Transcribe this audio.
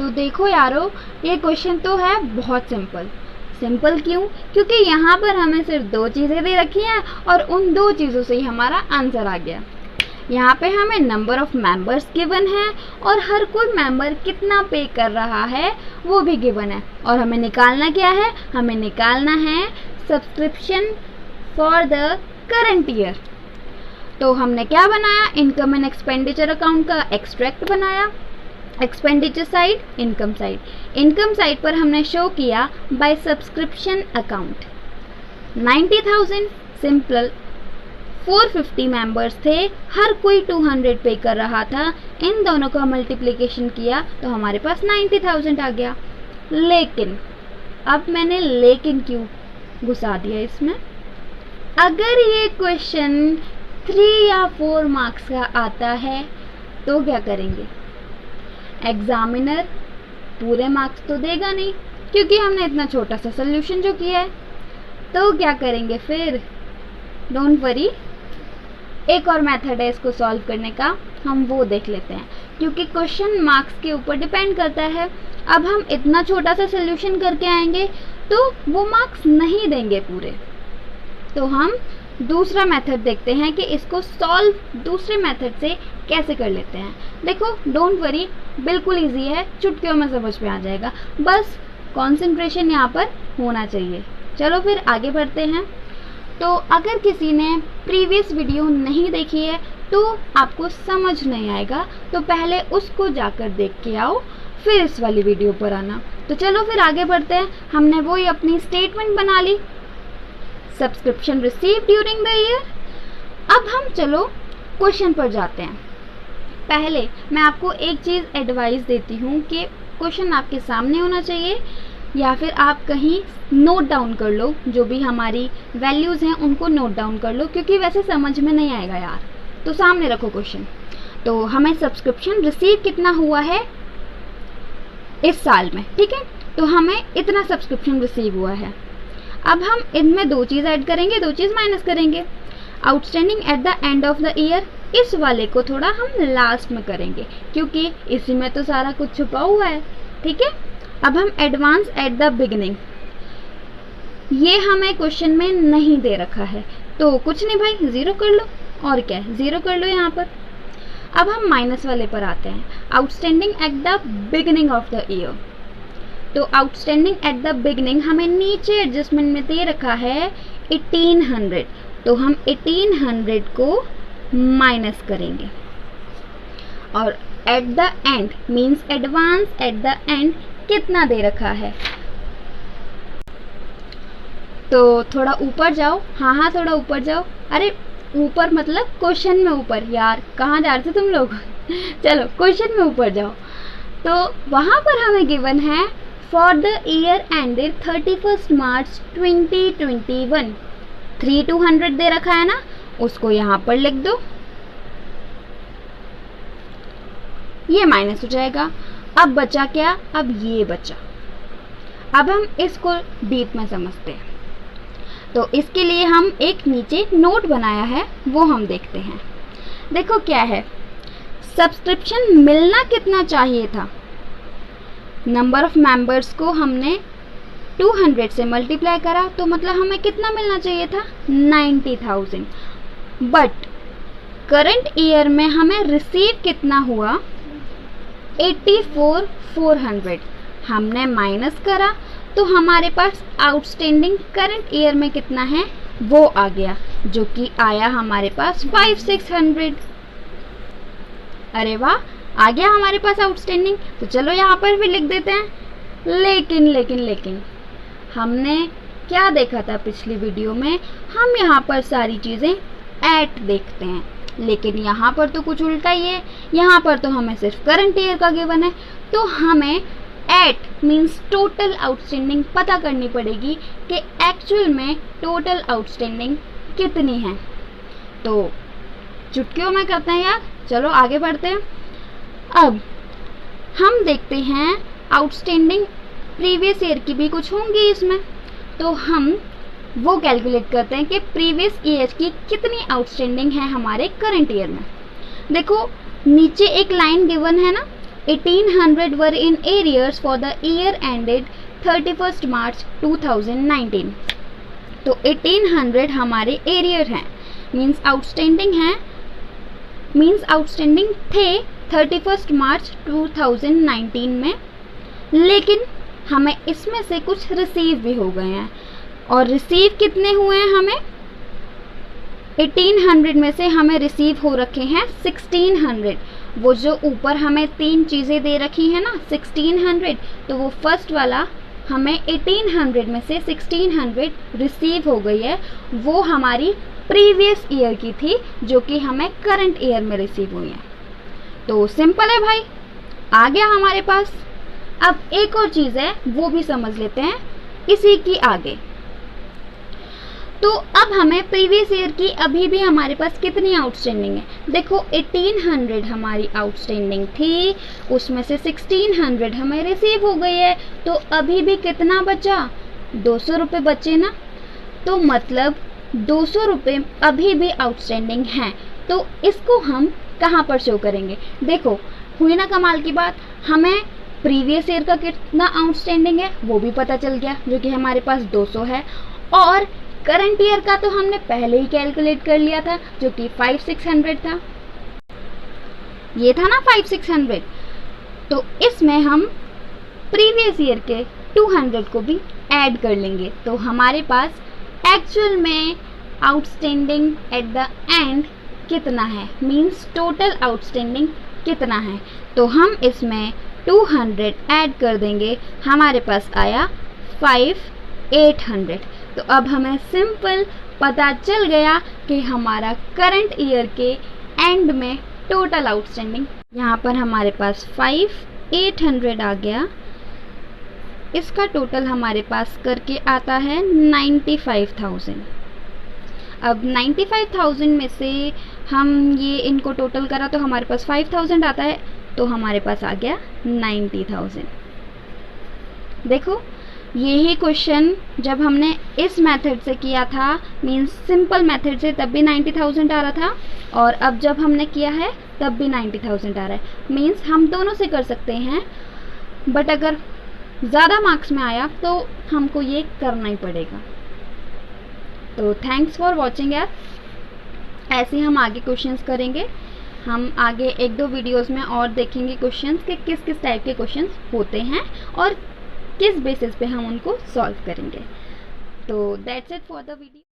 तो देखो यारो, ये क्वेश्चन तो है बहुत सिंपल। सिंपल क्यों? क्योंकि यहाँ पर हमें सिर्फ दो चीज़ें दे रखी हैं और उन दो चीज़ों से ही हमारा आंसर आ गया। यहाँ पे हमें नंबर ऑफ मेंबर्स गिवन है और हर कोई मेंबर कितना पे कर रहा है वो भी गिवन है। और हमें निकालना क्या है? हमें निकालना है subscription for the current year. तो हमने क्या बनाया? इनकम एंड एक्सपेंडिचर अकाउंट का एक्सट्रैक्ट बनाया। Expenditure side, income side. Income side पर हमने शो किया by subscription account 90,000 simple. 450 members थे, हर कोई 200 पे कर रहा था। इन दोनों का मल्टीप्लिकेशन किया तो हमारे पास 90,000 आ गया। लेकिन अब मैंने लेकिन क्यों घुसा दिया इसमें? अगर ये क्वेश्चन 3 या 4 मार्क्स का आता है तो क्या करेंगे? एग्जामिनर पूरे मार्क्स तो देगा नहीं, क्योंकि हमने इतना छोटा सा सोल्यूशन जो किया है। तो क्या करेंगे फिर? डोंट वरी, एक और मेथड है इसको सॉल्व करने का, हम वो देख लेते हैं। क्योंकि क्वेश्चन मार्क्स के ऊपर डिपेंड करता है। अब हम इतना छोटा सा सोल्यूशन करके आएंगे तो वो मार्क्स नहीं देंगे पूरे। तो हम दूसरा मेथड देखते हैं कि इसको सॉल्व दूसरे मेथड से कैसे कर लेते हैं। देखो, डोंट वरी, बिल्कुल इजी है, चुटकियों में समझ में आ जाएगा। बस कंसंट्रेशन यहाँ पर होना चाहिए। चलो फिर आगे बढ़ते हैं। तो अगर किसी ने प्रीवियस वीडियो नहीं देखी है तो आपको समझ नहीं आएगा, तो पहले उसको जाकर देख के आओ, फिर इस वाली वीडियो पर आना। तो चलो फिर आगे बढ़ते हैं। हमने वही अपनी स्टेटमेंट बना ली, subscription receive during the year. अब हम चलो क्वेश्चन पर जाते हैं। पहले मैं आपको एक चीज़ एडवाइस देती हूँ कि क्वेश्चन आपके सामने होना चाहिए, या फिर आप कहीं नोट डाउन कर लो। जो भी हमारी वैल्यूज़ हैं उनको नोट डाउन कर लो, क्योंकि वैसे समझ में नहीं आएगा यार। तो सामने रखो क्वेश्चन। तो हमें सब्सक्रिप्शन रिसीव कितना हुआ है इस साल में, ठीक है? तो हमें इतना सब्सक्रिप्शन रिसीव हुआ है। अब हम इनमें दो चीज़ ऐड करेंगे, दो चीज़ माइनस करेंगे। Outstanding at the end of the year, इस वाले को थोड़ा हम लास्ट में करेंगे, क्योंकि इसी में तो सारा कुछ छुपा हुआ है, ठीक है? अब हम एडवांस एट द बिगिनिंग, ये हमें क्वेश्चन में नहीं दे रखा है, तो कुछ नहीं भाई, ज़ीरो कर लो। और क्या है, ज़ीरो कर लो यहाँ पर। अब हम माइनस वाले पर आते हैं, outstanding at the beginning of the year. तो आउटस्टैंडिंग एट द बिगिनिंग हमें नीचे एडजस्टमेंट में दे रखा है 1800, तो हम 1800 को माइनस करेंगे। और at the end means advance at the end कितना दे रखा है? तो थोड़ा ऊपर जाओ। हाँ, थोड़ा ऊपर जाओ। अरे ऊपर मतलब क्वेश्चन में ऊपर, यार कहाँ जा रहे थे तुम लोग? चलो क्वेश्चन में ऊपर जाओ। तो वहाँ पर हमें गिवन है फॉर द ईयर एंडेड 31 मार्च 2021। 3200 दे रखा है ना, उसको यहाँ पर लिख दो, ये माइनस हो जाएगा। अब बचा क्या? अब ये बचा। अब हम इसको डीप में समझते हैं। तो इसके लिए हम एक नीचे नोट बनाया है, वो हम देखते हैं। देखो क्या है, सब्सक्रिप्शन मिलना कितना चाहिए था? नंबर ऑफ मेंबर्स को हमने 200 से मल्टीप्लाई करा, तो मतलब हमें कितना मिलना चाहिए था? 90,000। बट करंट ईयर में हमें रिसीव कितना हुआ? 84,400। हमने माइनस करा तो हमारे पास आउटस्टैंडिंग करंट ईयर में कितना है वो आ गया, जो कि आया हमारे पास 5,600। अरे वाह, आ गया हमारे पास आउटस्टैंडिंग। तो चलो यहाँ पर भी लिख देते हैं। लेकिन हमने क्या देखा था पिछली वीडियो में? हम यहाँ पर सारी चीज़ें एट देखते हैं, लेकिन यहाँ पर तो कुछ उल्टा ही है। यहाँ पर तो हमें सिर्फ करंट ईयर का गिवन है, तो हमें एट मीन्स टोटल आउटस्टैंडिंग पता करनी पड़ेगी कि एक्चुअल में टोटल आउटस्टैंडिंग कितनी है। तो चुटकियों में करते हैं यार। चलो आगे बढ़ते हैं। अब हम देखते हैं आउटस्टैंडिंग प्रीवियस ईयर की भी कुछ होंगी इसमें, तो हम वो कैलकुलेट करते हैं कि प्रीवियस ईयर की कितनी आउटस्टैंडिंग है हमारे करंट ईयर में। देखो नीचे एक लाइन गिवन है ना, 1800 were in arrears for the year ended 31st March 2019. तो 1800 हमारे एरियर हैं, मीन्स आउटस्टैंडिंग हैं, मीन्स आउटस्टैंडिंग थे 31 मार्च 2019 में, लेकिन हमें इसमें से कुछ रिसीव भी हो गए हैं। और रिसीव कितने हुए हैं? हमें 1800 में से हमें रिसीव हो रखे हैं 1600। वो जो ऊपर हमें 3 चीज़ें दे रखी हैं ना 1600, तो वो फर्स्ट वाला हमें 1800 में से 1600 रिसीव हो गई है। वो हमारी प्रीवियस ईयर की थी जो कि हमें करंट ईयर में रिसीव हुई है। तो सिंपल है भाई, आ गया हमारे पास। अब एक और चीज़ है वो भी समझ लेते हैं इसी की आगे। तो अब हमें प्रीवियस ईयर की अभी भी हमारे पास कितनी आउटस्टैंडिंग है? देखो 1800 हमारी आउटस्टैंडिंग थी, उसमें से 1600 हमें रिसीव हो गई है, तो अभी भी कितना बचा? 200 रुपये बचे ना। तो मतलब 200 रुपये अभी भी आउटस्टैंडिंग हैं। तो इसको हम कहाँ पर शो करेंगे? देखो हुई ना कमाल की बात, हमें प्रीवियस ईयर का कितना आउटस्टैंडिंग है वो भी पता चल गया, जो कि हमारे पास 200 है, और करंट ईयर का तो हमने पहले ही कैलकुलेट कर लिया था जो कि 5600 था। ये था ना 5600। तो इसमें हम प्रीवियस ईयर के 200 को भी ऐड कर लेंगे, तो हमारे पास एक्चुअल में आउटस्टैंडिंग एट द एंड कितना है, मींस टोटल आउटस्टैंडिंग कितना है। तो हम इसमें 200 ऐड कर देंगे, हमारे पास आया 5800। तो अब हमें सिंपल पता चल गया कि हमारा करंट ईयर के एंड में टोटल आउटस्टैंडिंग, यहाँ पर हमारे पास 5800 आ गया। इसका टोटल हमारे पास करके आता है 95,000। अब 95,000 में से हम ये इनको टोटल करा तो हमारे पास 5,000 आता है, तो हमारे पास आ गया 90,000। देखो यही क्वेश्चन जब हमने इस मेथड से किया था, मींस सिंपल मेथड से, तब भी 90,000 आ रहा था, और अब जब हमने किया है तब भी 90,000 आ रहा है। मींस हम दोनों से कर सकते हैं, बट अगर ज़्यादा मार्क्स में आया तो हमको ये करना ही पड़ेगा। तो थैंक्स फॉर वॉचिंग यार। ऐसे हम आगे क्वेश्चंस करेंगे, हम आगे 1-2 वीडियोस में और देखेंगे क्वेश्चंस के किस किस टाइप के क्वेश्चंस होते हैं और किस बेसिस पे हम उनको सॉल्व करेंगे। तो that's it for the video.